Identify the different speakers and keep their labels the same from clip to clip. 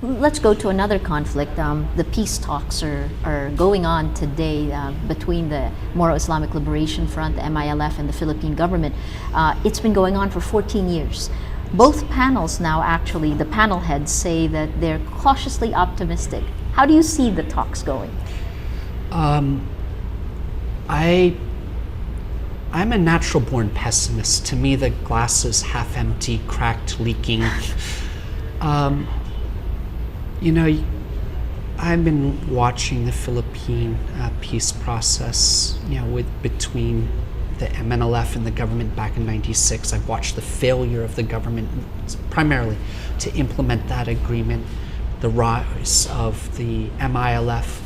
Speaker 1: let's go to another conflict. The peace talks are going on today between the Moro Islamic Liberation Front, the MILF, and the Philippine government. It's been going on for 14 years. Both panels now, actually, the panel heads say that they're cautiously optimistic. How do you see the talks going?
Speaker 2: I'm a natural-born pessimist. To me, the glass is half empty, cracked, leaking. You know, I've been watching the Philippine peace process, you know, between the MNLF and the government back in '96. I've watched the failure of the government primarily to implement that agreement, the rise of the MILF,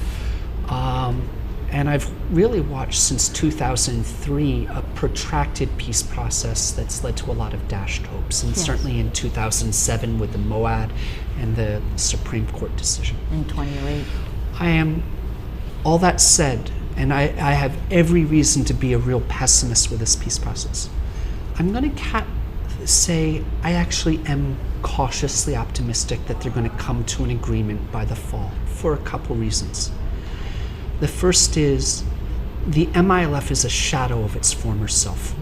Speaker 2: and I've really watched since 2003 a protracted peace process that's led to a lot of dashed hopes, and certainly in 2007 with the MOAD and the Supreme Court decision.
Speaker 1: In 2008.
Speaker 2: All that said, and I have every reason to be a real pessimist with this peace process, I'm going to say I actually am cautiously optimistic that they're going to come to an agreement by the fall for a couple reasons. The first is the MILF is a shadow of its former self.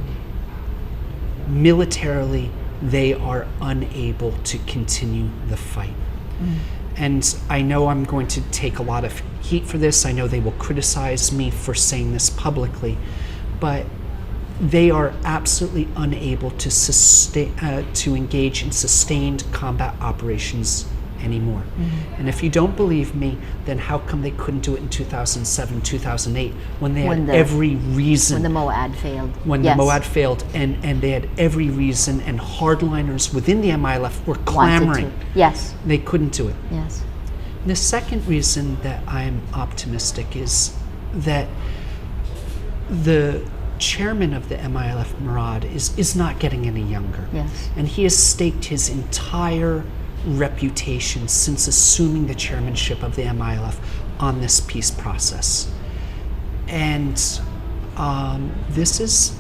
Speaker 2: Militarily, they are unable to continue the fight. And I know I'm going to take a lot of heat for this. I know they will criticize me for saying this publicly, but they are absolutely unable to engage in sustained combat operations anymore. And if you don't believe me, then how come they couldn't do it in 2007, 2008 when they had every reason?
Speaker 1: When the MOAD failed.
Speaker 2: When the MOAD failed, and they had every reason, and hardliners within the MILF were clamoring.
Speaker 1: Yes.
Speaker 2: They couldn't do it.
Speaker 1: Yes.
Speaker 2: And the second reason that I'm optimistic is that the chairman of the MILF, Murad, is not getting any younger.
Speaker 1: Yes.
Speaker 2: And he has staked his entire reputation since assuming the chairmanship of the MILF on this peace process. And this is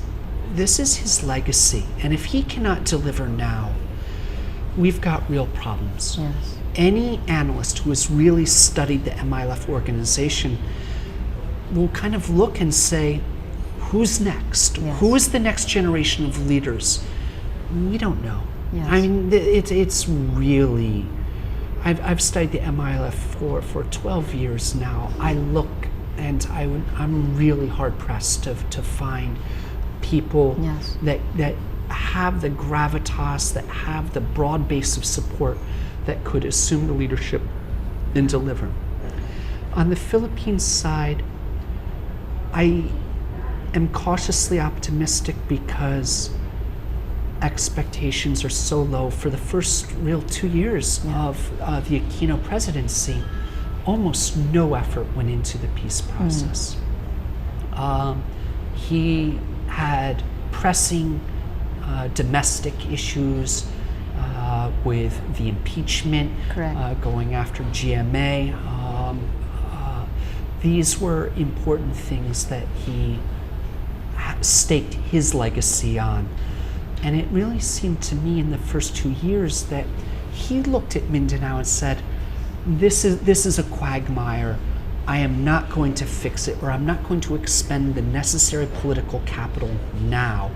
Speaker 2: his legacy. And if he cannot deliver now, we've got real problems.
Speaker 1: Yes.
Speaker 2: Any analyst who has really studied the MILF organization will kind of look and say, who's next?
Speaker 1: Yes.
Speaker 2: Who is the next generation of leaders? We don't know.
Speaker 1: Yes.
Speaker 2: I mean, it's really, I've studied the MILF for 12 years now. I look and I'm really hard pressed to find people that have the gravitas, that have the broad base of support that could assume the leadership and deliver. On the Philippines side, I am cautiously optimistic because expectations are so low. For the first real 2 years of the Aquino presidency, almost no effort went into the peace process. He had pressing domestic issues with the impeachment, going after GMA. These were important things that he staked his legacy on. And it really seemed to me in the first 2 years that he looked at Mindanao and said, this is a quagmire. I am not going to fix it, or I'm not going to expend the necessary political capital now.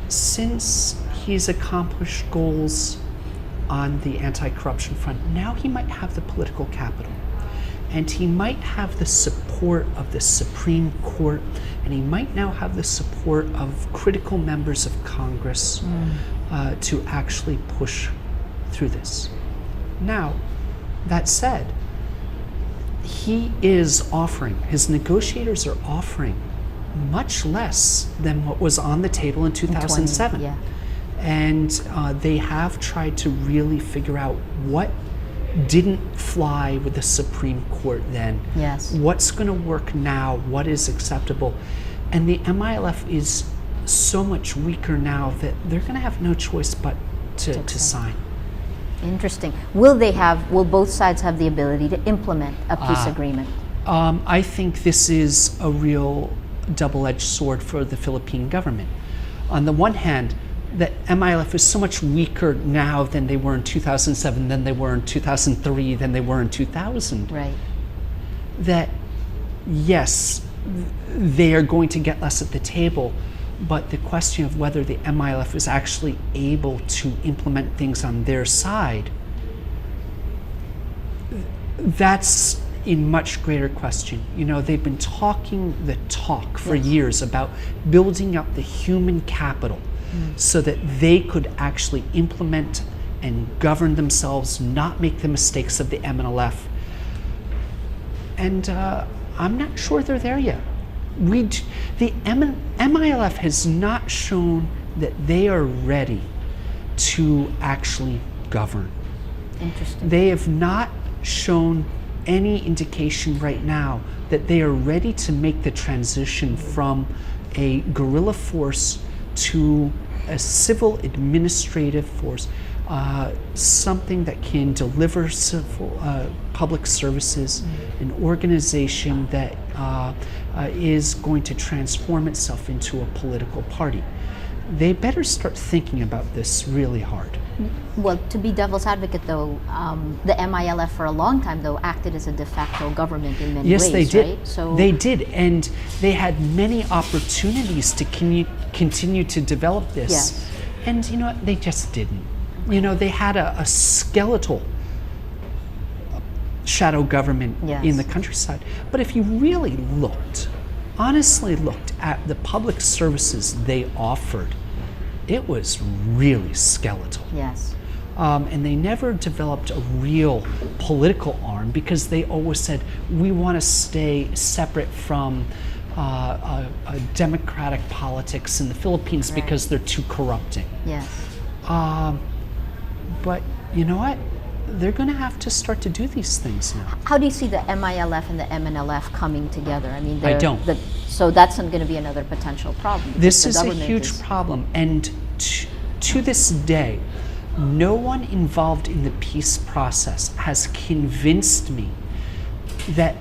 Speaker 2: Since he's accomplished goals on the anti-corruption front, now he might have the political capital. And he might have the support of the Supreme Court, and he might now have the support of critical members of Congress to actually push through this. Now, that said, he is offering, his negotiators are offering much less than what was on the table in 2007. And they have tried to really figure out what didn't fly with the Supreme Court then. What's going to work now? What is acceptable? And the MILF is so much weaker now that they're going to have no choice but to sign.
Speaker 1: Interesting. Will both sides have the ability to implement a peace agreement?
Speaker 2: I think this is a real double-edged sword for the Philippine government. On the one hand, that MILF is so much weaker now than they were in 2007, than they were in 2003, than they were in 2000.
Speaker 1: Right.
Speaker 2: That, yes, they are going to get less at the table, but the question of whether the MILF is actually able to implement things on their side, that's a much greater question. You know, they've been talking the talk for years about building up the human capital so that they could actually implement and govern themselves, not make the mistakes of the MNLF. And I'm not sure they're there yet. The MILF has not shown that they are ready to actually govern.
Speaker 1: Interesting.
Speaker 2: They have not shown any indication right now that they are ready to make the transition from a guerrilla force to a civil administrative force, something that can deliver public services, an organization that is going to transform itself into a political party. They better start thinking about this really hard.
Speaker 1: Well, to be devil's advocate, though, the MILF for a long time, though, acted as a de facto government in many ways.
Speaker 2: Yes, they did.
Speaker 1: Right? So
Speaker 2: they did, and they had many opportunities to continue to develop this.
Speaker 1: Yes.
Speaker 2: And you know what? They just didn't. You know, they had a skeletal shadow government in the countryside. But if you really honestly looked at the public services they offered, it was really skeletal.
Speaker 1: Yes.
Speaker 2: And they never developed a real political arm because they always said, we want to stay separate from democratic politics in the Philippines because they're too corrupting.
Speaker 1: Yes.
Speaker 2: But you know what? They're going to have to start to do these things now.
Speaker 1: How do you see the MILF and the MNLF coming together? I mean,
Speaker 2: I don't.
Speaker 1: So that's going to be another potential problem.
Speaker 2: This is a huge problem, and to this day, no one involved in the peace process has convinced me that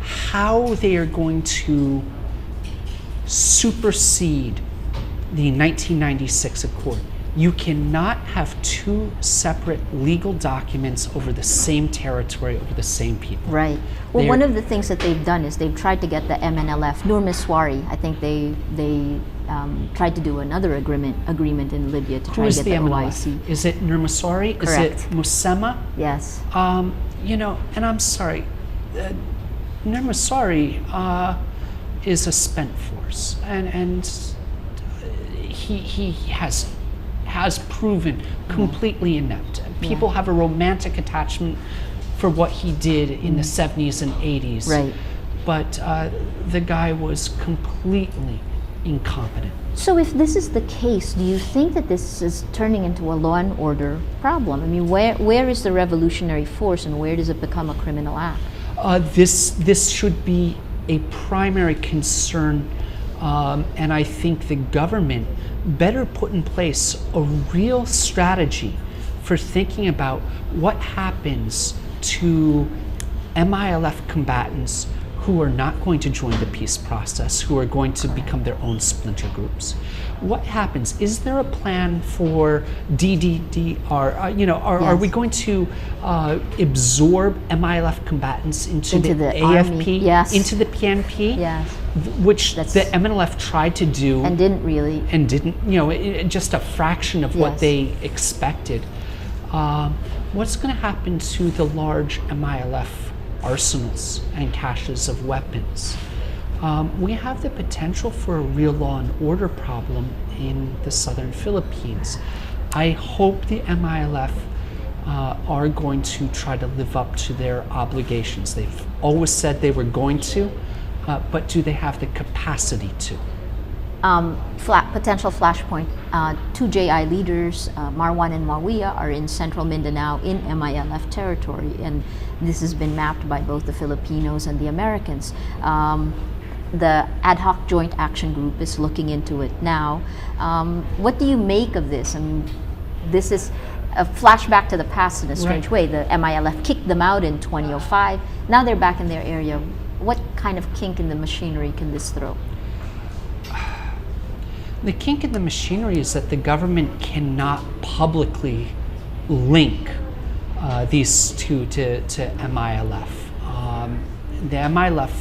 Speaker 2: how they are going to supersede the 1996 Accord. You cannot have two separate legal documents over the same territory, over the same people.
Speaker 1: Right. Well, one of the things that they've done is they've tried to get the MNLF, Nur Miswari, I think they tried to do another agreement in Libya to try to get the OIC.
Speaker 2: Is it Nur Miswari?
Speaker 1: Correct.
Speaker 2: Is it Musema?
Speaker 1: Yes.
Speaker 2: You know, and I'm sorry, Nur Miswari is a spent force, and he has proven completely inept. People have a romantic attachment for what he did in the 70s and 80s.
Speaker 1: Right.
Speaker 2: But the guy was completely incompetent.
Speaker 1: So if this is the case, do you think that this is turning into a law and order problem? I mean, where is the revolutionary force and where does it become a criminal act?
Speaker 2: This should be a primary concern, and I think the government better put in place a real strategy for thinking about what happens to MILF combatants who are not going to join the peace process, who are going to become their own splinter groups. What happens? Is there a plan for DDR? Are we going to absorb MILF combatants into the AFP,
Speaker 1: army.
Speaker 2: into the PNP?
Speaker 1: Yes.
Speaker 2: Which the MNLF tried to do
Speaker 1: and didn't really.
Speaker 2: And didn't, just a fraction of what they expected. What's going to happen to the large MILF arsenals and caches of weapons? We have the potential for a real law and order problem in the southern Philippines. I hope the MILF are going to try to live up to their obligations. They've always said they were going to, but do they have the capacity to?
Speaker 1: Potential flashpoint. Two JI leaders, Marwan and Mawia, are in central Mindanao in MILF territory, and this has been mapped by both the Filipinos and the Americans. The Ad Hoc Joint Action Group is looking into it now. What do you make of this? I mean, this is a flashback to the past in a strange way. The MILF kicked them out in 2005. Now they're back in their area. What kind of kink in the machinery can this throw?
Speaker 2: The kink in the machinery is that the government cannot publicly link these two to MILF. The MILF,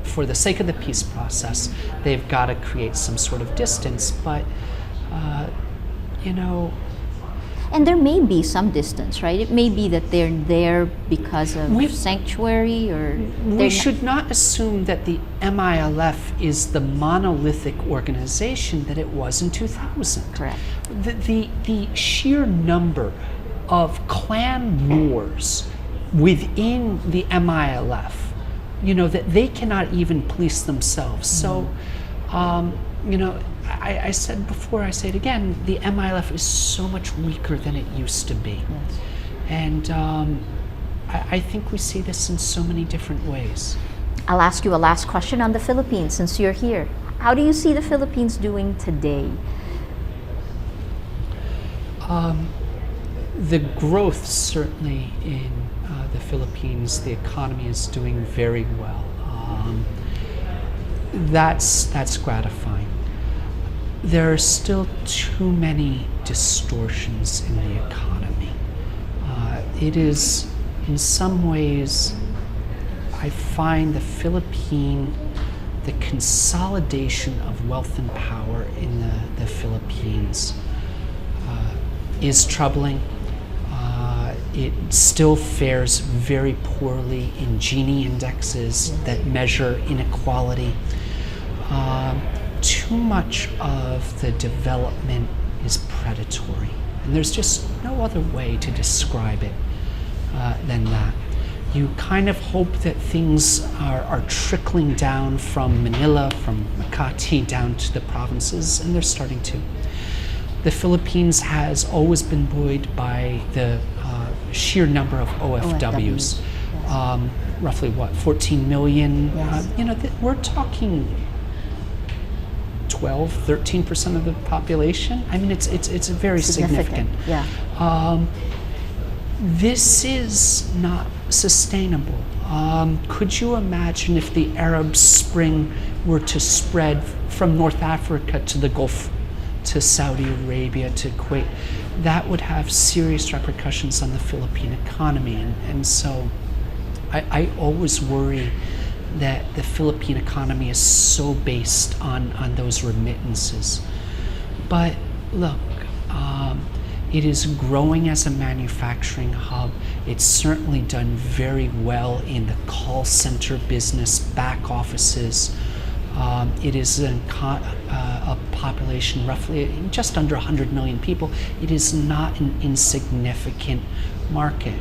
Speaker 2: for the sake of the peace process, they've got to create some sort of distance, but you know,
Speaker 1: And there may be some distance, right? It may be that they're there because of sanctuary, or
Speaker 2: we should not assume that the MILF is the monolithic organization that it was in 2000.
Speaker 1: Correct.
Speaker 2: The sheer number of clan wars within the MILF, you know, that they cannot even police themselves. So, you know, I said before, I say it again, the MILF is so much weaker than it used to be.
Speaker 1: Yes.
Speaker 2: And I think we see this in so many different ways.
Speaker 1: I'll ask you a last question on the Philippines since you're here. How do you see the Philippines doing today?
Speaker 2: The growth certainly in the Philippines, the economy is doing very well. That's gratifying. There are still too many distortions in the economy. It is, in some ways, I find the consolidation of wealth and power in the Philippines is troubling. It still fares very poorly in Gini indexes that measure inequality. Too much of the development is predatory, and there's just no other way to describe it than that. You kind of hope that things are trickling down from Manila, from Makati, down to the provinces, and they're starting to. The Philippines has always been buoyed by the sheer number of OFWs.
Speaker 1: Yes.
Speaker 2: Roughly, 14 million?
Speaker 1: Yes.
Speaker 2: You know, we're talking 12, 13% of the population. I mean, it's very significant.
Speaker 1: Yeah.
Speaker 2: This is not sustainable. Could you imagine if the Arab Spring were to spread from North Africa to the Gulf, to Saudi Arabia, to Kuwait? That would have serious repercussions on the Philippine economy. And so I always worry that the Philippine economy is so based on those remittances. But look, it is growing as a manufacturing hub. It's certainly done very well in the call center business, back offices. It is a population roughly just under 100 million people. It is not an insignificant market.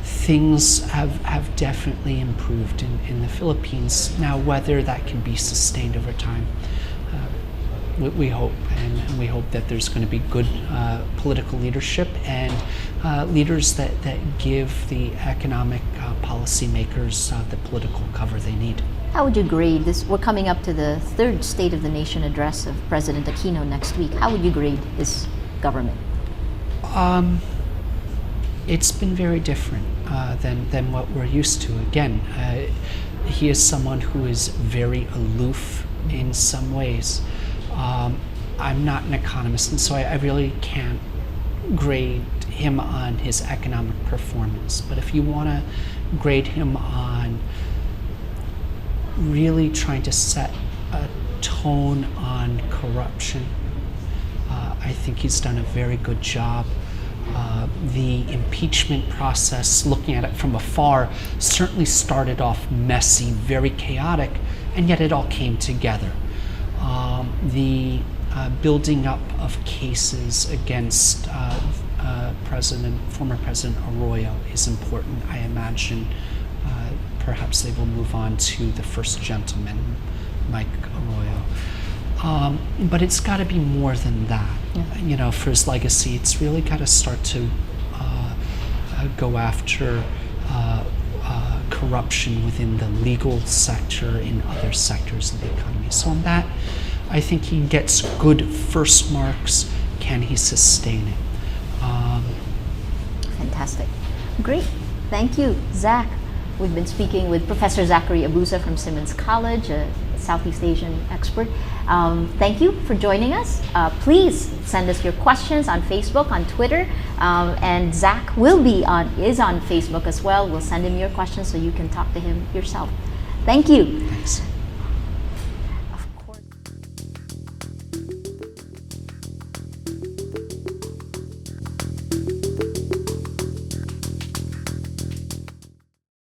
Speaker 2: Things have definitely improved in the Philippines. Now, whether that can be sustained over time, we hope, and we hope that there's going to be good political leadership and leaders that give the economic policymakers the political cover they need.
Speaker 1: How would you grade this? We're coming up to the third State of the Nation address of President Aquino next week. How would you grade his government?
Speaker 2: It's been very different than what we're used to. Again, he is someone who is very aloof in some ways. I'm not an economist, and so I really can't grade him on his economic performance. But if you want to grade him on really trying to set a tone on corruption, I think he's done a very good job. The impeachment process, looking at it from afar, certainly started off messy, very chaotic, and yet it all came together. The building up of cases against former President Arroyo is important. I imagine perhaps they will move on to the first gentleman, Mike Arroyo. But it's got to be more than that.
Speaker 1: Yeah.
Speaker 2: You know, for his legacy, it's really got to start to go after corruption within the legal sector, in other sectors of the economy. So on that, I think he gets good first marks. Can he sustain it?
Speaker 1: Fantastic. Great. Thank you, Zach. We've been speaking with Professor Zachary Abuza from Simmons College, a Southeast Asian expert. Thank you for joining us. Please send us your questions on Facebook, on Twitter, and Zach is on Facebook as well. We'll send him your questions so you can talk to him yourself. Thank you.
Speaker 2: Thanks.